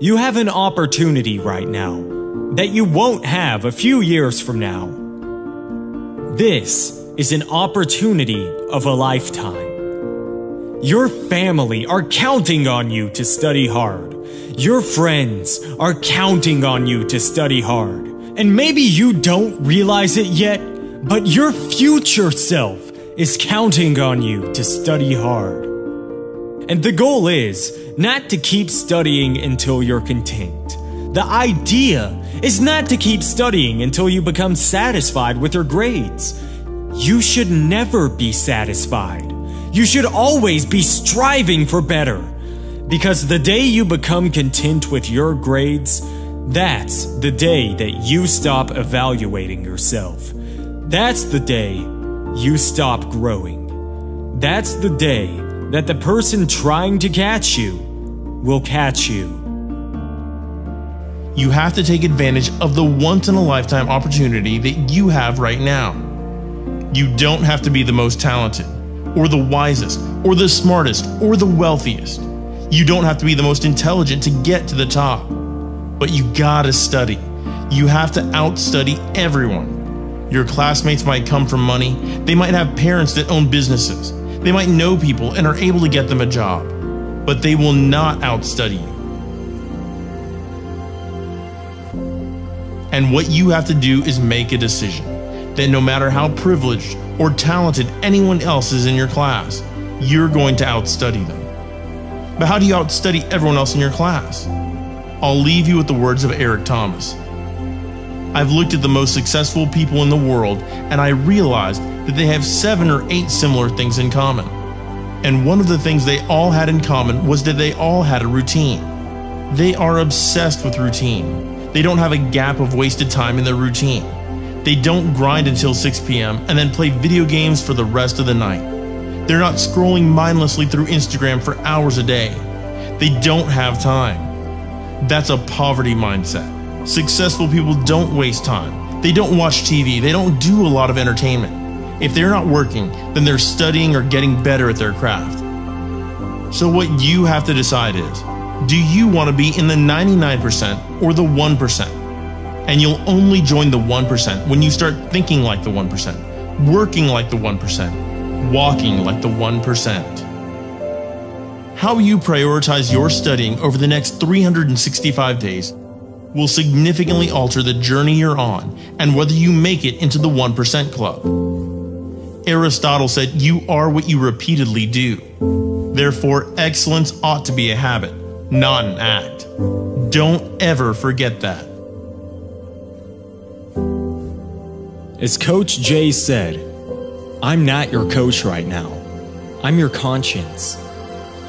You have an opportunity right now that you won't have a few years from now. This is an opportunity of a lifetime. Your family are counting on you to study hard. Your friends are counting on you to study hard. And maybe you don't realize it yet, but your future self is counting on you to study hard. And the goal is not to keep studying until you're content. The idea is not to keep studying until you become satisfied with your grades. You should never be satisfied. You should always be striving for better. Because the day you become content with your grades, that's the day that you stop evaluating yourself. That's the day you stop growing. That's the day that the person trying to catch you will catch you. You have to take advantage of the once-in-a-lifetime opportunity that you have right now. You don't have to be the most talented, or the wisest, or the smartest, or the wealthiest. You don't have to be the most intelligent to get to the top. But you gotta study. You have to outstudy everyone. Your classmates might come from money. They might have parents that own businesses. They might know people and are able to get them a job. But they will not outstudy you. And what you have to do is make a decision that no matter how privileged or talented anyone else is in your class, you're going to outstudy them. But how do you outstudy everyone else in your class? I'll leave you with the words of Eric Thomas. I've looked at the most successful people in the world and I realized that they have 7 or 8 similar things in common. And one of the things they all had in common was that they all had a routine. They are obsessed with routine. They don't have a gap of wasted time in their routine. They don't grind until 6 p.m. and then play video games for the rest of the night. They're not scrolling mindlessly through Instagram for hours a day. They don't have time. That's a poverty mindset. Successful people don't waste time. They don't watch TV. They don't do a lot of entertainment. If they're not working, then they're studying or getting better at their craft. So what you have to decide is, do you want to be in the 99% or the 1%? And you'll only join the 1% when you start thinking like the 1%, working like the 1%, walking like the 1%. How you prioritize your studying over the next 365 days will significantly alter the journey you're on and whether you make it into the 1% club. Aristotle said you are what you repeatedly do. Therefore, excellence ought to be a habit, not an act. Don't ever forget that. As Coach Jay said, I'm not your coach right now. I'm your conscience.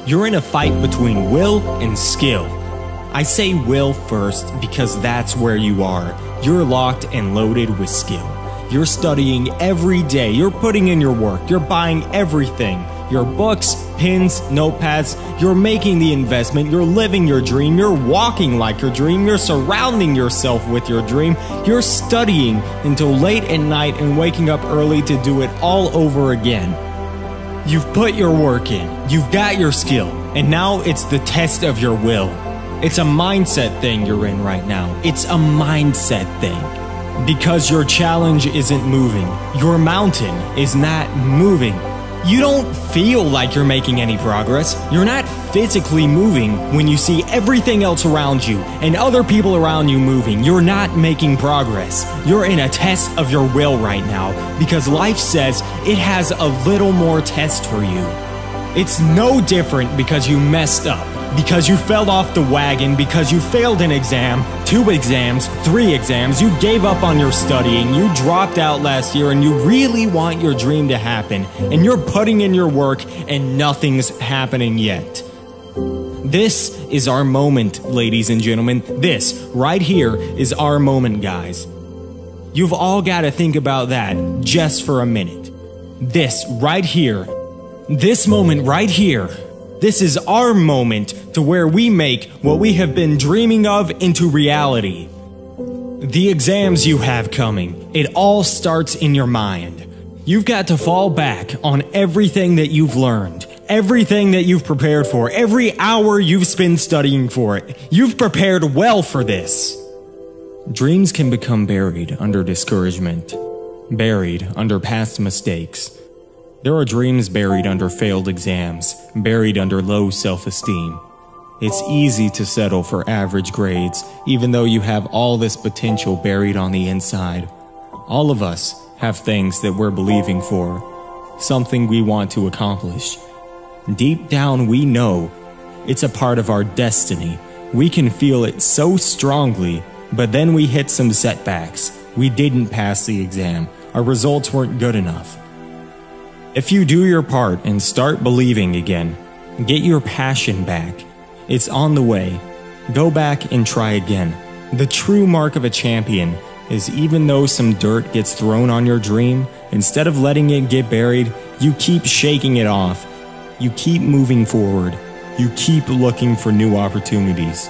You're in a fight between will and skill. I say will first because that's where you are. You're locked and loaded with skill. You're studying every day. You're putting in your work. You're buying everything. Your books, pens, notepads. You're making the investment. You're living your dream. You're walking like your dream. You're surrounding yourself with your dream. You're studying until late at night and waking up early to do it all over again. You've put your work in. You've got your skill. And now it's the test of your will. It's a mindset thing you're in right now. It's a mindset thing. Because your challenge isn't moving. Your mountain is not moving. You don't feel like you're making any progress. You're not physically moving when you see everything else around you and other people around you moving. You're not making progress. You're in a test of your will right now because life says it has a little more test for you. It's no different because you messed up, because you fell off the wagon, because you failed an exam, 2 exams, 3 exams, you gave up on your studying, you dropped out last year, and you really want your dream to happen, and you're putting in your work, and nothing's happening yet. This is our moment, ladies and gentlemen. This, right here, is our moment, guys. You've all got to think about that just for a minute. This, right here, this moment right here, this is our moment to where we make what we have been dreaming of into reality. The exams you have coming, it all starts in your mind. You've got to fall back on everything that you've learned, everything that you've prepared for, every hour you've spent studying for it. You've prepared well for this. Dreams can become buried under discouragement, buried under past mistakes. There are dreams buried under failed exams, buried under low self-esteem. It's easy to settle for average grades, even though you have all this potential buried on the inside. All of us have things that we're believing for, something we want to accomplish. Deep down, we know it's a part of our destiny. We can feel it so strongly, but then we hit some setbacks. We didn't pass the exam. Our results weren't good enough. If you do your part and start believing again, get your passion back. It's on the way. Go back and try again. The true mark of a champion is even though some dirt gets thrown on your dream, instead of letting it get buried, you keep shaking it off. You keep moving forward. You keep looking for new opportunities.